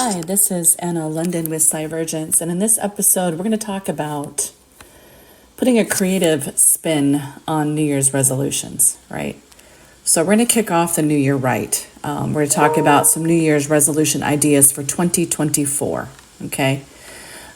Hi, this is Anna London with Cyvergence, and in this episode, we're going to talk about putting a creative spin on New Year's resolutions, right? So we're going to kick off the new year right. We're going to talk about some New Year's resolution ideas for 2024, okay?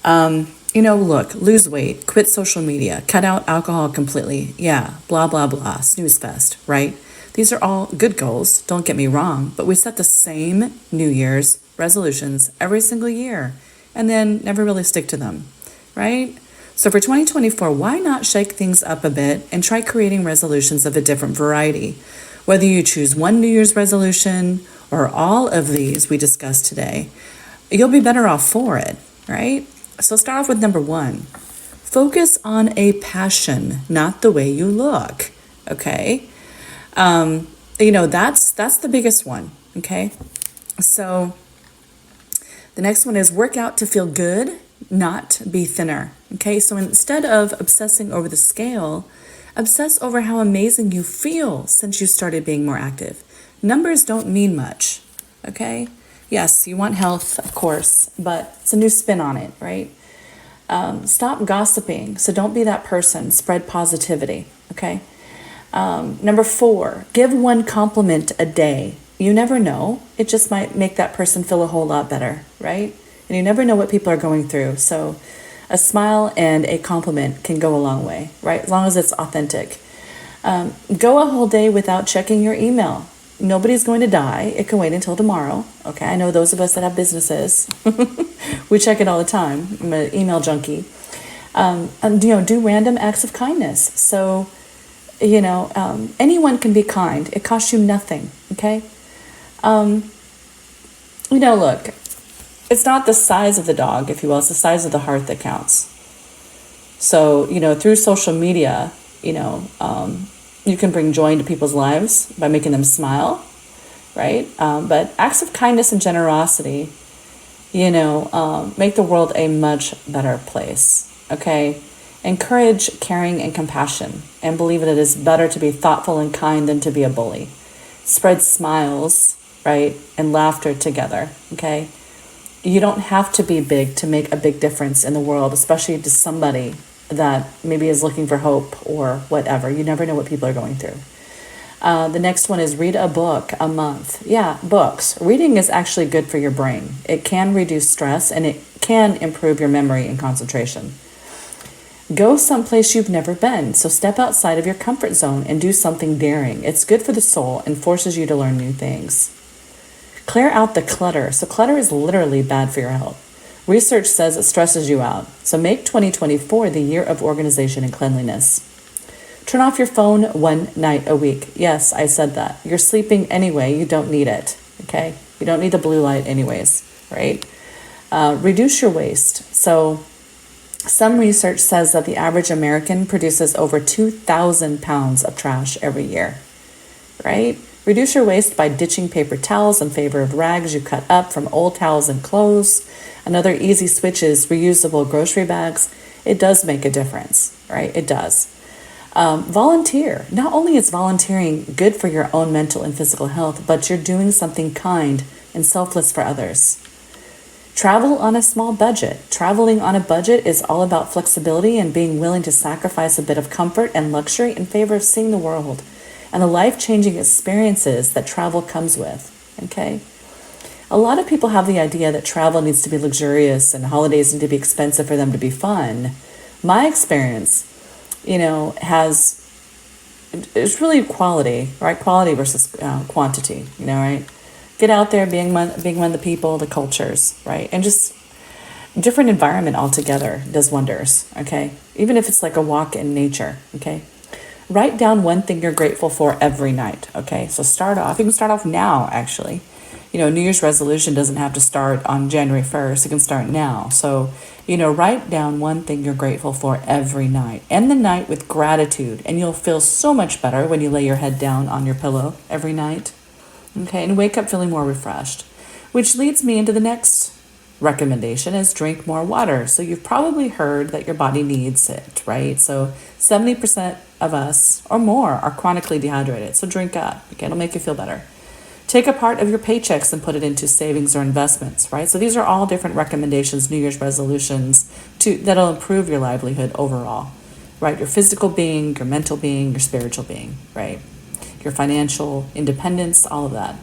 Look, lose weight, quit social media, cut out alcohol completely, yeah, blah, blah, blah, snooze fest, right? These are all good goals, don't get me wrong, but we set the same New Year's resolutions every single year and then never really stick to them, right? So for 2024, why not shake things up a bit and try creating resolutions of a different variety? Whether you choose one New Year's resolution or all of these we discussed today, you'll be better off for it, right? So start off with number one. Focus on a passion, not the way you look, okay? That's the biggest one, okay? So the next one is work out to feel good, not be thinner, okay? So instead of obsessing over the scale, obsess over how amazing you feel since you started being more active. Numbers don't mean much, okay? Yes, you want health, of course, but it's a new spin on it, right? Stop gossiping. So don't be that person. Spread positivity, okay? Number 4, give one compliment a day. You never know. It just might make that person feel a whole lot better, right? And you never know what people are going through. So a smile and a compliment can go a long way, right? As long as it's authentic. Go a whole day without checking your email. Nobody's going to die. It can wait until tomorrow. Okay, I know those of us that have businesses, we check it all the time. I'm an email junkie. Do random acts of kindness. So, anyone can be kind. It costs you nothing. Okay. Look, it's not the size of the dog, if you will. It's the size of the heart that counts. So, through social media, you can bring joy into people's lives by making them smile, right? But acts of kindness and generosity, make the world a much better place, okay? Encourage caring and compassion and believe that it is better to be thoughtful and kind than to be a bully. Spread smiles, right, and laughter together, okay? You don't have to be big to make a big difference in the world, especially to somebody that maybe is looking for hope or whatever. You never know what people are going through. The next one is read a book a month. Yeah, books. Reading is actually good for your brain. It can reduce stress and it can improve your memory and concentration. Go someplace you've never been. So step outside of your comfort zone and do something daring. It's good for the soul and forces you to learn new things. Clear out the clutter. So clutter is literally bad for your health. Research says it stresses you out. So make 2024 the year of organization and cleanliness. Turn off your phone one night a week. Yes, I said that. You're sleeping anyway. You don't need it. Okay? You don't need the blue light anyways, right? Reduce your waste. So some research says that the average American produces over 2,000 pounds of trash every year, right? Reduce your waste by ditching paper towels in favor of rags you cut up from old towels and clothes. Another easy switch is reusable grocery bags. It does make a difference, right? It does. Volunteer. Not only is volunteering good for your own mental and physical health, but you're doing something kind and selfless for others. Travel on a small budget. Traveling on a budget is all about flexibility and being willing to sacrifice a bit of comfort and luxury in favor of seeing the world and the life-changing experiences that travel comes with, okay? A lot of people have the idea that travel needs to be luxurious and holidays need to be expensive for them to be fun. My experience, it's really quality, right? Quality versus quantity, right? Get out there, being one of the people, the cultures, right? And just different environment altogether does wonders, okay? Even if it's like a walk in nature, okay? Write down one thing you're grateful for every night, okay? So you can start off now, actually. New Year's resolution doesn't have to start on January 1st. It can start now. So, write down one thing you're grateful for every night. End the night with gratitude, and you'll feel so much better when you lay your head down on your pillow every night, okay? And wake up feeling more refreshed, which leads me into the next recommendation is drink more water. So you've probably heard that your body needs it, right? So 70% of us or more are chronically dehydrated. So drink up, okay? It'll make you feel better. Take a part of your paychecks and put it into savings or investments, right? So these are all different recommendations, New Year's resolutions that'll improve your livelihood overall, right? Your physical being, your mental being, your spiritual being, right? Your financial independence, all of that.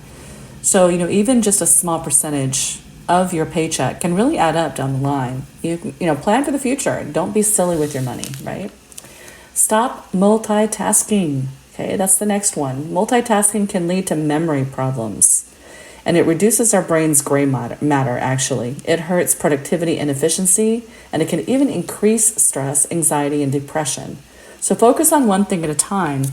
So, even just a small percentage of your paycheck can really add up down the line. Plan for the future. Don't be silly with your money, right? Stop multitasking. Okay, that's the next one. Multitasking can lead to memory problems, and it reduces our brain's gray matter, actually. It hurts productivity and efficiency, and it can even increase stress, anxiety, and depression. So focus on one thing at a time.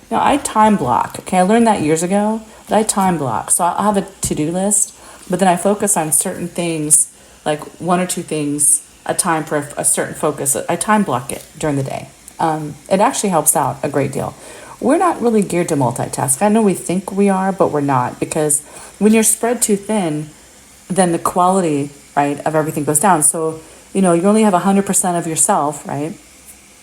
Now, I time block. Okay, I learned that years ago, but I time block. So I'll have a to-do list, but then I focus on certain things, like one or two things a time for a certain focus. I time block it during the day. It actually helps out a great deal. We're not really geared to multitask. I know we think we are, but we're not, because when you're spread too thin, then the quality, right, of everything goes down. So, you only have 100% of yourself, right?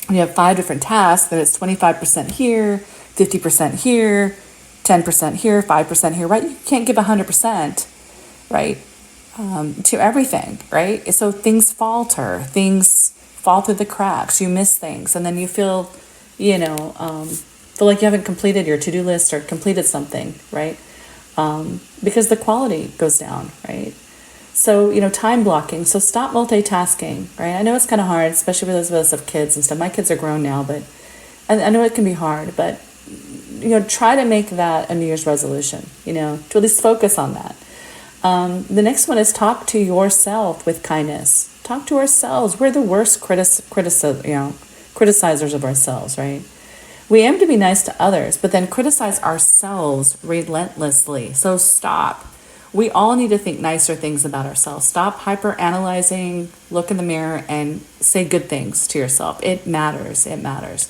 You have 5 different tasks, then it's 25% here, 50% here, 10% here, 5% here, right? You can't give 100%, right, to everything, right? So things falter, things fall through the cracks, you miss things, and then you feel like you haven't completed your to-do list or completed something, right? Because the quality goes down, right? So, time blocking. So stop multitasking, right? I know it's kind of hard, especially for those of us who have kids and stuff. My kids are grown now, but I know it can be hard, but, try to make that a New Year's resolution, to at least focus on that. The next one is talk to yourself with kindness. Talk to ourselves. We're the worst criticizers of ourselves, right? We aim to be nice to others, but then criticize ourselves relentlessly. So stop. We all need to think nicer things about ourselves. Stop hyper-analyzing, look in the mirror, and say good things to yourself. It matters. It matters.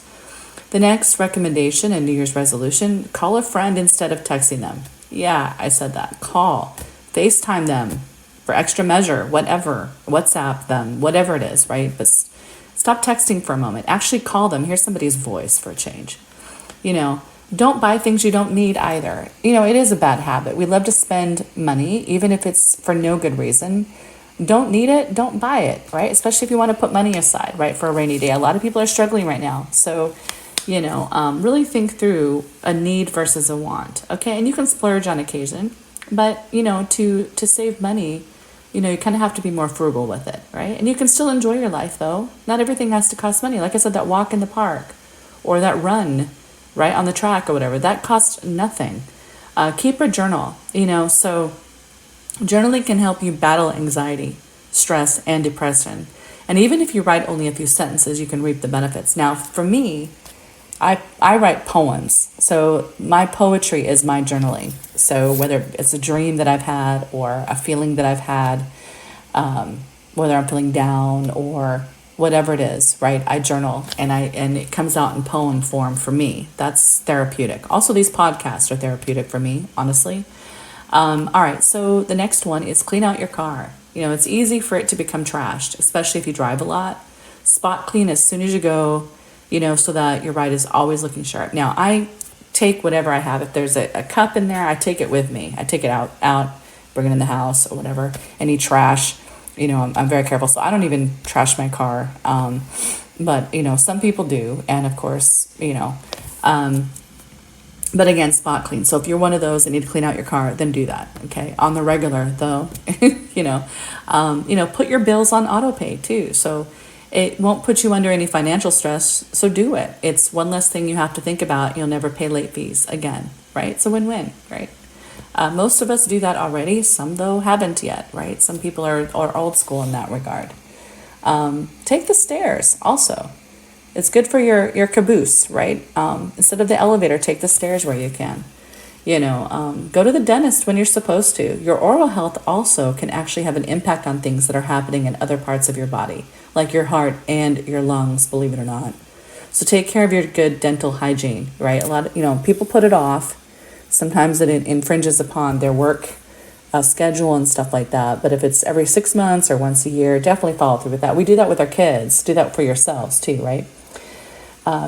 The next recommendation and New Year's resolution, call a friend instead of texting them. Yeah, I said that. Call. FaceTime them for extra measure, whatever. WhatsApp them, whatever it is, right? But stop texting for a moment. Actually call them. Hear somebody's voice for a change. Don't buy things you don't need either. It is a bad habit. We love to spend money, even if it's for no good reason. Don't need it, don't buy it, right? Especially if you want to put money aside, right, for a rainy day. A lot of people are struggling right now. So, really think through a need versus a want, okay? And you can splurge on occasion, but, to save money, you kind of have to be more frugal with it, right? And you can still enjoy your life, though. Not everything has to cost money. Like I said, that walk in the park or that run, right, on the track or whatever, that costs nothing. Keep a journal, so journaling can help you battle anxiety, stress, and depression. And even if you write only a few sentences, you can reap the benefits. Now, for me, I write poems. So my poetry is my journaling. So whether it's a dream that I've had or a feeling that I've had, whether I'm feeling down or whatever it is, right? I journal and it comes out in poem form for me. That's therapeutic. Also, these podcasts are therapeutic for me, honestly. All right, so the next one is clean out your car. It's easy for it to become trashed, especially if you drive a lot. Spot clean as soon as you go, so that your ride is always looking sharp. Now, I take whatever I have. If there's a cup in there, I take it with me. I take it out, bring it in the house or whatever. Any trash, I'm very careful. So I don't even trash my car. But, some people do. And of course, but again, spot clean. So if you're one of those that need to clean out your car, then do that. Okay. On the regular though, put your bills on auto pay too. So it won't put you under any financial stress. So do it. It's one less thing you have to think about. You'll never pay late fees again, right? It's a win-win, right? Most of us do that already. Some though haven't yet, right? Some people are old school in that regard. Take the stairs also. It's good for your caboose, right? Instead of the elevator, take the stairs where you can. Go to the dentist when you're supposed to. Your oral health also can actually have an impact on things that are happening in other parts of your body, like your heart and your lungs, believe it or not. So take care of your good dental hygiene, right? A lot of, people put it off. Sometimes it infringes upon their work schedule and stuff like that. But if it's every 6 months or once a year, definitely follow through with that. We do that with our kids. Do that for yourselves too, right?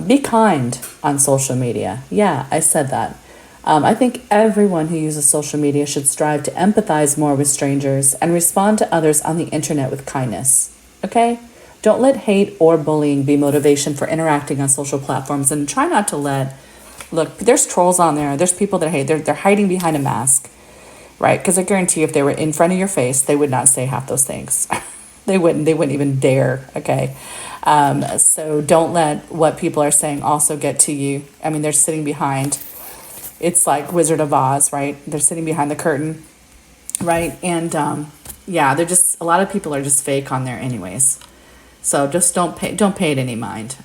Be kind on social media. Yeah, I said that. I think everyone who uses social media should strive to empathize more with strangers and respond to others on the internet with kindness. Okay? Don't let hate or bullying be motivation for interacting on social platforms, and try not to let, look, there's trolls on there. There's people that hate, they're hiding behind a mask, right? Because I guarantee you, if they were in front of your face, they would not say half those things. They wouldn't even dare. Okay. So don't let what people are saying also get to you. I mean, they're sitting behind, it's like Wizard of Oz, right? They're sitting behind the curtain, right? And yeah, they're just, a lot of people are just fake on there anyways. So just don't pay it any mind.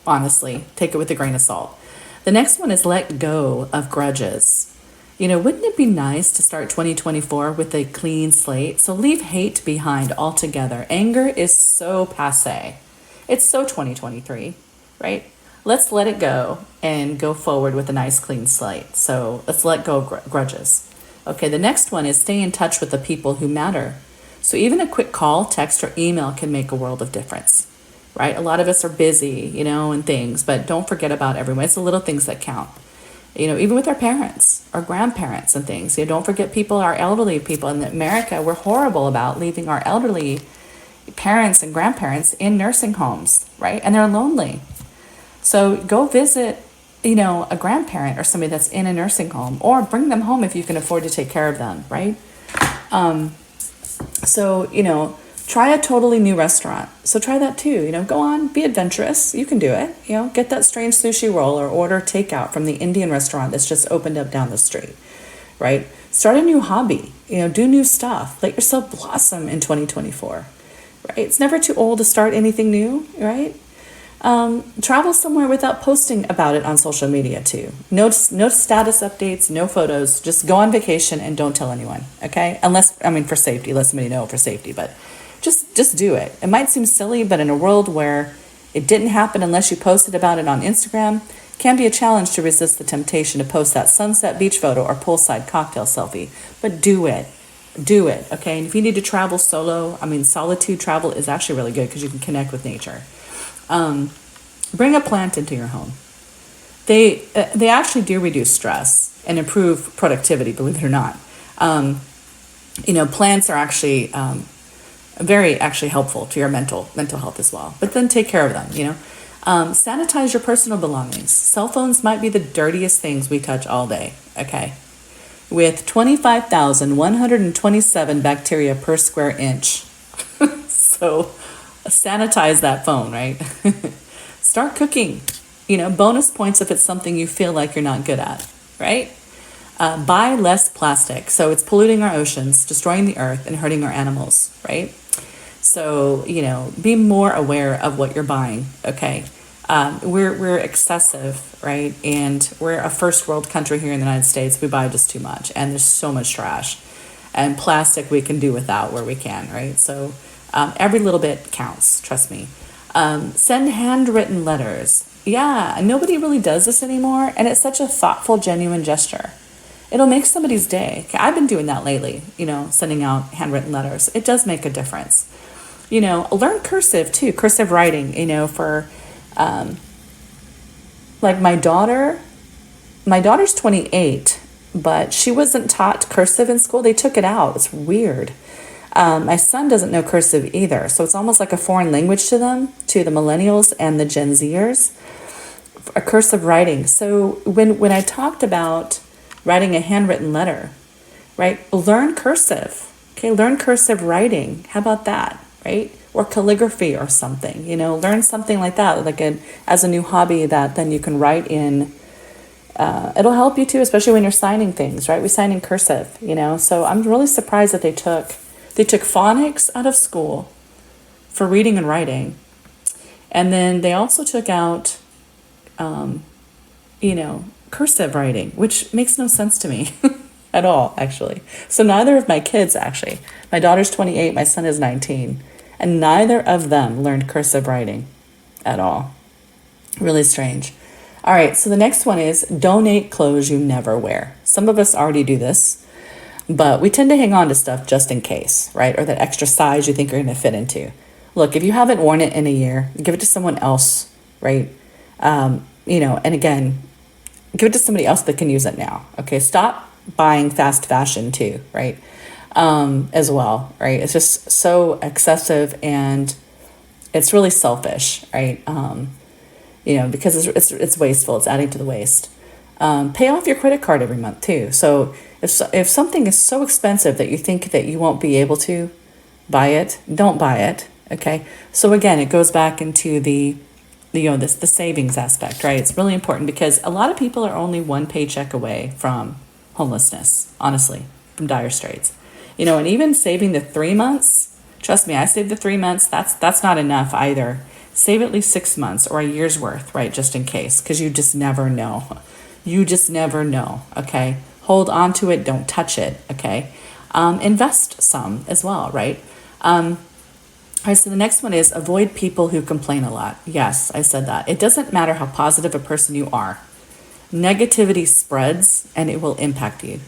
Honestly, take it with a grain of salt. The next one is let go of grudges. Wouldn't it be nice to start 2024 with a clean slate? So leave hate behind altogether. Anger is so passé. It's so 2023, right? Let's let it go and go forward with a nice clean slate. So let's let go of grudges. Okay, the next one is stay in touch with the people who matter. So even a quick call, text, or email can make a world of difference, right? A lot of us are busy, and things, but don't forget about everyone. It's the little things that count. Even with our parents, our grandparents and things. Don't forget people, our elderly people. In America, we're horrible about leaving our elderly parents and grandparents in nursing homes, right? And they're lonely. So go visit, a grandparent or somebody that's in a nursing home, or bring them home if you can afford to take care of them, right? So, try a totally new restaurant. So try that too. Go on, be adventurous. You can do it. Get that strange sushi roll or order takeout from the Indian restaurant that's just opened up down the street, right? Start a new hobby. Do new stuff. Let yourself blossom in 2024, right? It's never too old to start anything new, right? Travel somewhere without posting about it on social media too. No status updates, no photos. Just go on vacation and don't tell anyone, okay? For safety, let somebody know for safety, but just do it. It might seem silly, but in a world where it didn't happen unless you posted about it on Instagram, can be a challenge to resist the temptation to post that sunset beach photo or poolside cocktail selfie. But do it. Do it, okay? And if you need to travel solo, solitude travel is actually really good because you can connect with nature. Bring a plant into your home. They actually do reduce stress and improve productivity, believe it or not. Plants are actually very actually helpful to your mental health as well. But then take care of them, sanitize your personal belongings. Cell phones might be the dirtiest things we touch all day, okay? With 25,127 bacteria per square inch. So sanitize that phone, right? Start cooking. Bonus points if it's something you feel like you're not good at, right? Buy less plastic. So it's polluting our oceans, destroying the earth, and hurting our animals, right? So, be more aware of what you're buying, okay? We're excessive, right? And we're a first world country here in the United States. We buy just too much, and there's so much trash. And plastic we can do without where we can, right? So every little bit counts, trust me. Send handwritten letters. Yeah, nobody really does this anymore, and it's such a thoughtful, genuine gesture. It'll make somebody's day. Okay, I've been doing that lately, sending out handwritten letters. It does make a difference. Learn cursive too, cursive writing, for like my daughter's 28, but she wasn't taught cursive in school. They took it out. It's weird. My son doesn't know cursive either. So it's almost like a foreign language to them, to the millennials and the Gen Zers, a cursive writing. So when I talked about writing a handwritten letter, right? Learn cursive. Okay, learn cursive writing. How about that, right? Or calligraphy or something, learn something like that, as a new hobby that then you can write in. It'll help you too, especially when you're signing things, right? We sign in cursive, So I'm really surprised that they took phonics out of school for reading and writing. And then they also took out, cursive writing, which makes no sense to me at all, actually. So neither of my kids, actually, my daughter's 28, my son is 19, and neither of them learned cursive writing at all. Really strange. All right, so the next one is donate clothes you never wear. Some of us already do this, but we tend to hang on to stuff just in case, right? Or that extra size you think you're going to fit into. Look, if you haven't worn it in a year, give it to someone else, right? And again, give it to somebody else that can use it now. Okay, stop buying fast fashion too, right? As well, right? It's just so excessive and it's really selfish, right? Because it's wasteful. It's adding to the waste. Pay off your credit card every month too. So if something is so expensive that you think that you won't be able to buy it, don't buy it. Okay. So again, it goes back into the savings aspect, right? It's really important because a lot of people are only one paycheck away from homelessness, honestly, from dire straits. And even saving the 3 months, trust me, I saved the 3 months. That's not enough either. Save at least 6 months or a year's worth, right? Just in case, because you just never know. You just never know, okay? Hold on to it. Don't touch it, okay? Invest some as well, right? All right, so the next one is avoid people who complain a lot. Yes, I said that. It doesn't matter how positive a person you are. Negativity spreads and it will impact you,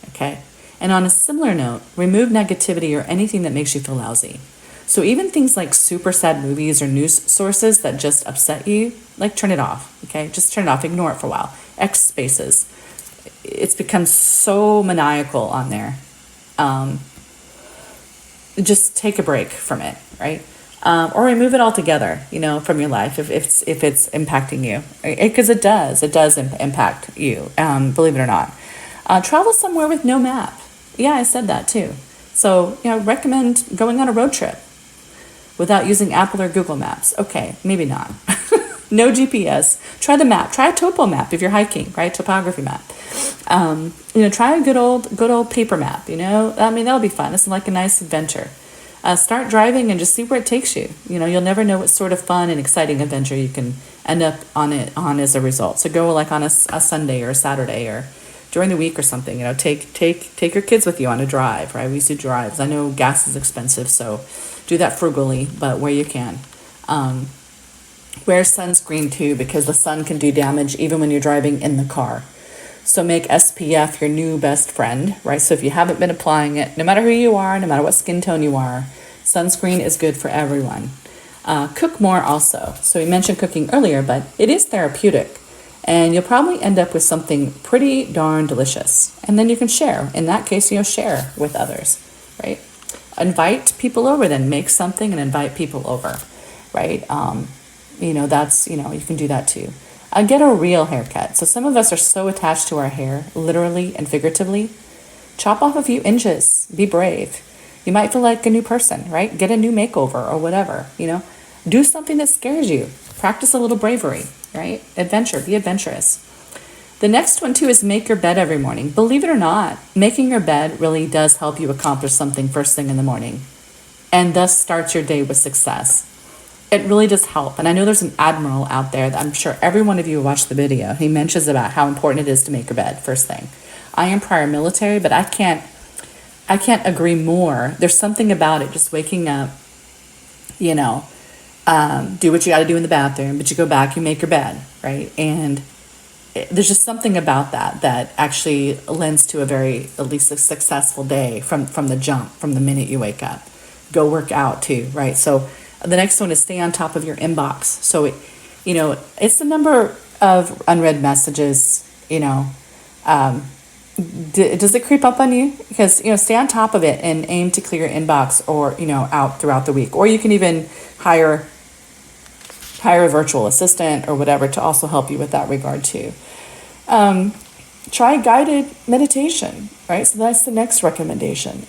okay? And on a similar note, remove negativity or anything that makes you feel lousy. So even things like super sad movies or news sources that just upset you, like turn it off, okay? Just turn it off, ignore it for a while. X spaces. It's become so maniacal on there. Just take a break from it, right? Or remove it altogether, from your life if it's impacting you, because it does impact you, believe it or not. Travel somewhere with no map. Yeah, I said that too. So, recommend going on a road trip without using Apple or Google Maps. Okay, maybe not. No GPS. Try the map. Try a topo map if you're hiking, right? Topography map. Try a good old paper map. That'll be fun. It's like a nice adventure. Start driving and just see where it takes you. You'll never know what sort of fun and exciting adventure you can end up on as a result. So go like on a Sunday or a Saturday or during the week or something. Take your kids with you on a drive, right? We used to drives. I know gas is expensive, so do that frugally, but where you can. Wear sunscreen too, because the sun can do damage even when you're driving in the car. So make SPF your new best friend, right? So if you haven't been applying it, no matter who you are, no matter what skin tone you are, sunscreen is good for everyone. Cook more also. So we mentioned cooking earlier, but it is therapeutic. And you'll probably end up with something pretty darn delicious. And then you can share. In that case, share with others, right? Invite people over then. Make something and invite people over, right? You can do that too. Get a real haircut. So some of us are so attached to our hair, literally and figuratively. Chop off a few inches. Be brave. You might feel like a new person, right? Get a new makeover or whatever, Do something that scares you. Practice a little bravery, right? Adventure. Be adventurous. The next one too is make your bed every morning. Believe it or not, making your bed really does help you accomplish something first thing in the morning and thus starts your day with success. It really does help. And I know there's an admiral out there that I'm sure every one of you will watch the video. He mentions about how important it is to make your bed first thing. I am prior military, but I can't agree more. There's something about it, just waking up, do what you got to do in the bathroom, but you go back, you make your bed, right? And there's just something about that actually lends to at least a successful day from the jump, from the minute you wake up. Go work out too, right? So the next one is stay on top of your inbox. So, it's the number of unread messages, does it creep up on you? Because, stay on top of it and aim to clear your inbox or, out throughout the week. Or you can even hire a virtual assistant or whatever to also help you with that regard too. Try guided meditation, right? So that's the next recommendation.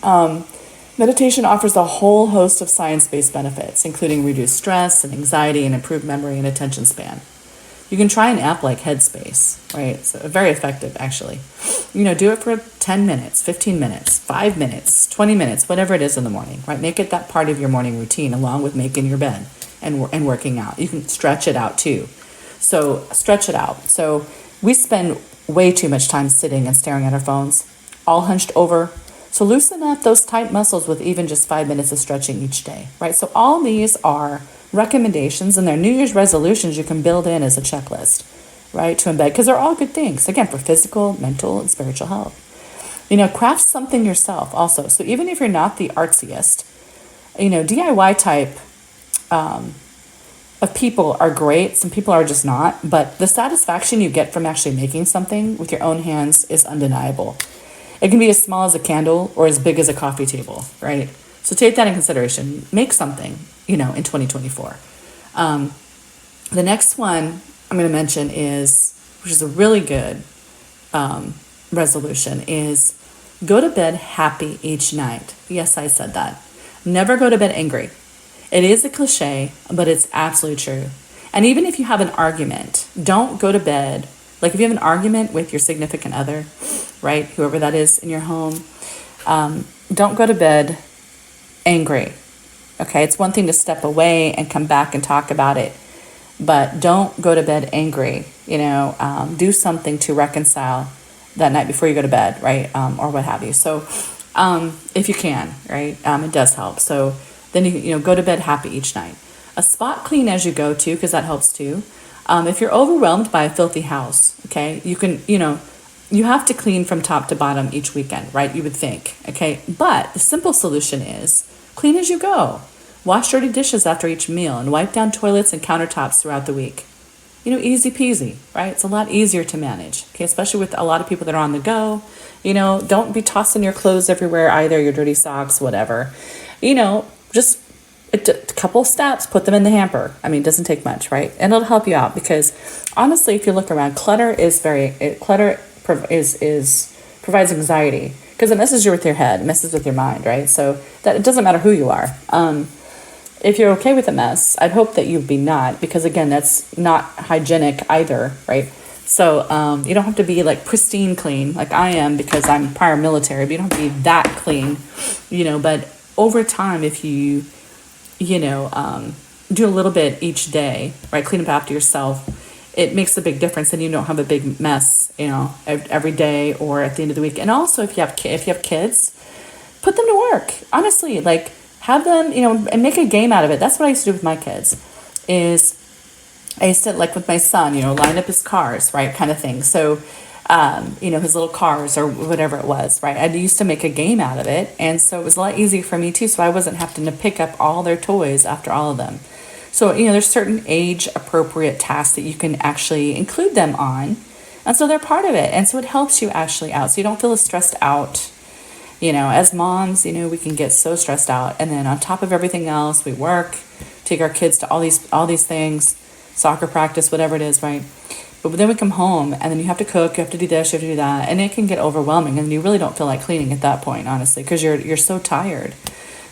Meditation offers a whole host of science-based benefits, including reduced stress and anxiety and improved memory and attention span. You can try an app like Headspace, right? So very effective, actually. Do it for 10 minutes, 15 minutes, 5 minutes, 20 minutes, whatever it is in the morning, right? Make it that part of your morning routine along with making your bed and working out. You can stretch it out too. So stretch it out. So we spend way too much time sitting and staring at our phones, all hunched over. So loosen up those tight muscles with even just 5 minutes of stretching each day, right? So all these are recommendations and they're New Year's resolutions you can build in as a checklist, right? To embed, because they're all good things, again, for physical, mental, and spiritual health. Craft something yourself also. So even if you're not the artsiest, DIY type of people are great. Some people are just not. But the satisfaction you get from actually making something with your own hands is undeniable. It can be as small as a candle or as big as a coffee table, right? So take that in consideration. Make something, in 2024. The next one I'm going to mention which is a really good resolution, is go to bed happy each night. Yes, I said that. Never go to bed angry. It is a cliche, but it's absolutely true. And even if you have an argument, don't go to bed. Like if you have an argument with your significant other, right, whoever that is in your home, don't go to bed angry. Okay, it's one thing to step away and come back and talk about it, but don't go to bed angry. Do something to reconcile that night before you go to bed, right, or what have you. So if you can, right, it does help. So then you go to bed happy each night. A spot clean as you go too, because that helps too. If you're overwhelmed by a filthy house, okay, you can, you have to clean from top to bottom each weekend, right? You would think, okay? But the simple solution is clean as you go. Wash dirty dishes after each meal and wipe down toilets and countertops throughout the week. Easy peasy, right? It's a lot easier to manage, okay? Especially with a lot of people that are on the go. Don't be tossing your clothes everywhere either, your dirty socks, whatever. Just a couple steps, put them in the hamper. I mean, it doesn't take much, right? And it'll help you out because honestly, if you look around, clutter provides anxiety because it messes with your head, messes with your mind, right? So that it doesn't matter who you are. If you're okay with a mess, I'd hope that you'd be not, because again, that's not hygienic either, right? So you don't have to be like pristine clean like I am because I'm prior military, but you don't have to be that clean, but over time, if you do a little bit each day, right? Clean up after yourself. It makes a big difference, and you don't have a big mess, every day or at the end of the week. And also, if you have kids, put them to work. Honestly, like have them, and make a game out of it. That's what I used to do with my kids. I used to, like with my son, line up his cars, right, kind of thing. So, his little cars or whatever it was, right? I used to make a game out of it. And so it was a lot easier for me too. So I wasn't having to pick up all their toys after all of them. So, there's certain age appropriate tasks that you can actually include them on. And so they're part of it. And so it helps you actually out. So you don't feel as stressed out. As moms, we can get so stressed out. And then on top of everything else, we work, take our kids to all these things, soccer practice, whatever it is, right? But then we come home and then you have to cook, you have to do this, you have to do that. And it can get overwhelming and you really don't feel like cleaning at that point, honestly, because you're so tired.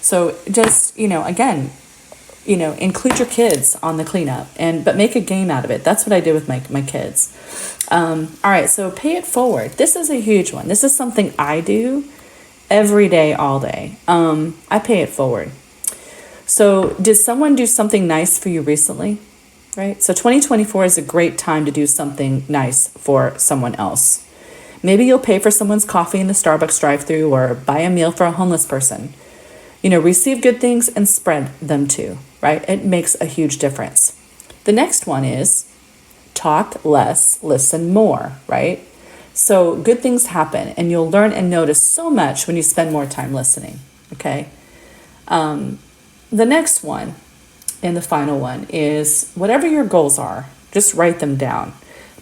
So just, again, include your kids on the cleanup but make a game out of it. That's what I did with my kids. All right. So pay it forward. This is a huge one. This is something I do every day, all day. I pay it forward. So did someone do something nice for you recently? Right? So 2024 is a great time to do something nice for someone else. Maybe you'll pay for someone's coffee in the Starbucks drive-thru or buy a meal for a homeless person. Receive good things and spread them too, right? It makes a huge difference. The next one is talk less, listen more, right? So good things happen and you'll learn and notice so much when you spend more time listening, okay? The next one and the final one is whatever your goals are, just write them down.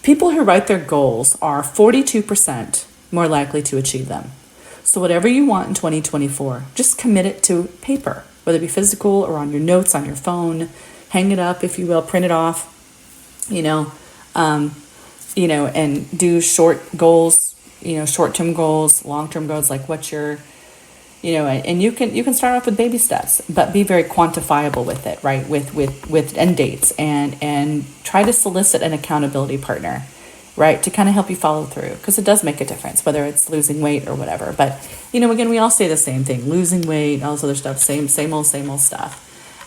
People who write their goals are 42% more likely to achieve them. So whatever you want in 2024, just commit it to paper, whether it be physical or on your notes on your phone. Hang it up, if you will, print it off, and do short goals, short-term goals, long-term goals, like what's your, and you can start off with baby steps, but be very quantifiable with it, right? With end dates and try to solicit an accountability partner, right? To kind of help you follow through, because it does make a difference, whether it's losing weight or whatever. But, again, we all say the same thing, losing weight, all this other stuff, same old stuff.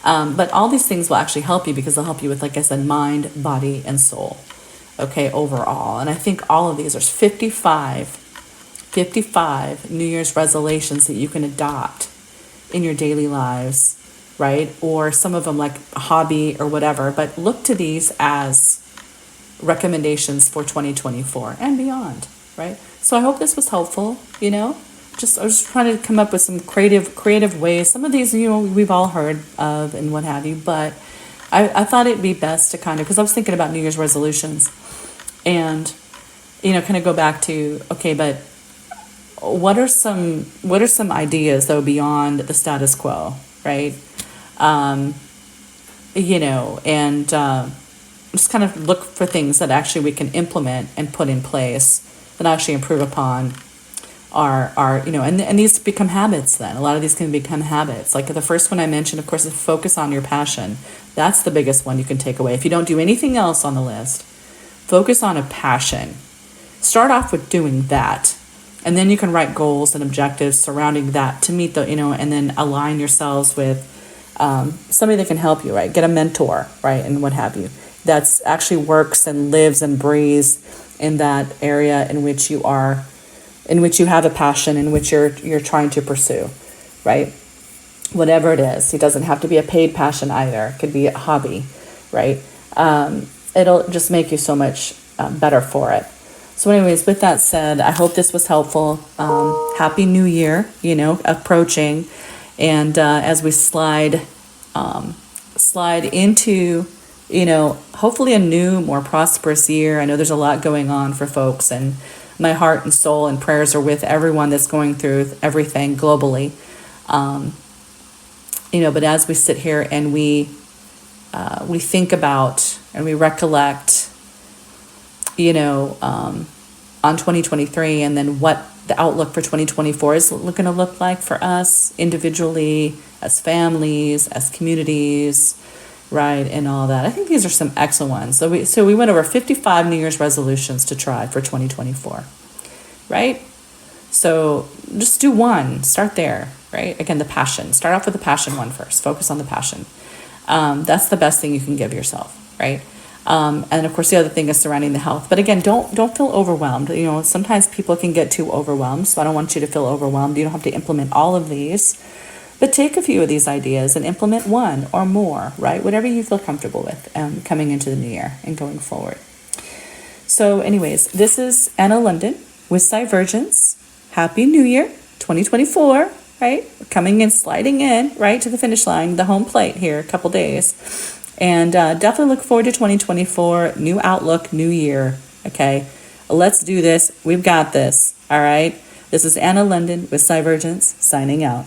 But all these things will actually help you because they'll help you with, like I said, mind, body, and soul, okay, overall. And I think all of these, there's 55 New Year's resolutions that you can adopt in your daily lives, right? Or some of them like a hobby or whatever, but look to these as recommendations for 2024 and beyond, right? So I hope this was helpful, I was just trying to come up with some creative ways. Some of these, we've all heard of and what have you, but I thought it'd be best to kind of, because I was thinking about New Year's resolutions and, kind of go back to, okay, but what are some ideas though beyond the status quo, right? Um, and just kind of look for things that actually we can implement and put in place that actually improve upon our and these become habits. Then a lot of these can become habits. Like the first one I mentioned, of course, is focus on your passion. That's the biggest one you can take away. If you don't do anything else on the list, focus on a passion. Start off with doing that, and then you can write goals and objectives surrounding that to meet and then align yourselves with somebody that can help you, right? Get a mentor, right? And what have you. That's actually works and lives and breathes in that area in which you have a passion, in which you're trying to pursue, right? Whatever it is. It doesn't have to be a paid passion either. It could be a hobby, right? It'll just make you so much better for it. So anyways, with that said, I hope this was helpful. Happy New Year, approaching. And as we slide into, hopefully a new, more prosperous year. I know there's a lot going on for folks, and my heart and soul and prayers are with everyone that's going through everything globally. But as we sit here and we think about and we recollect, on 2023, and then what the outlook for 2024 is going to look like for us individually, as families, as communities, right, and all that. I think these are some excellent ones. So we went over 55 New Year's resolutions to try for 2024, right? So just do one. Start there, right? Again, the passion. Start off with the passion one first. Focus on the passion. That's the best thing you can give yourself, right? And of course, the other thing is surrounding the health. But again, don't feel overwhelmed. Sometimes people can get too overwhelmed. So I don't want you to feel overwhelmed. You don't have to implement all of these. But take a few of these ideas and implement one or more, right? Whatever you feel comfortable with coming into the new year and going forward. So anyways, this is Anna London with Divergence. Happy New Year, 2024, right? Coming in, sliding in, right, to the finish line, the home plate here, a couple days. And definitely look forward to 2024, new outlook, new year, okay? Let's do this. We've got this, all right? This is Anna London with Divergence, signing out.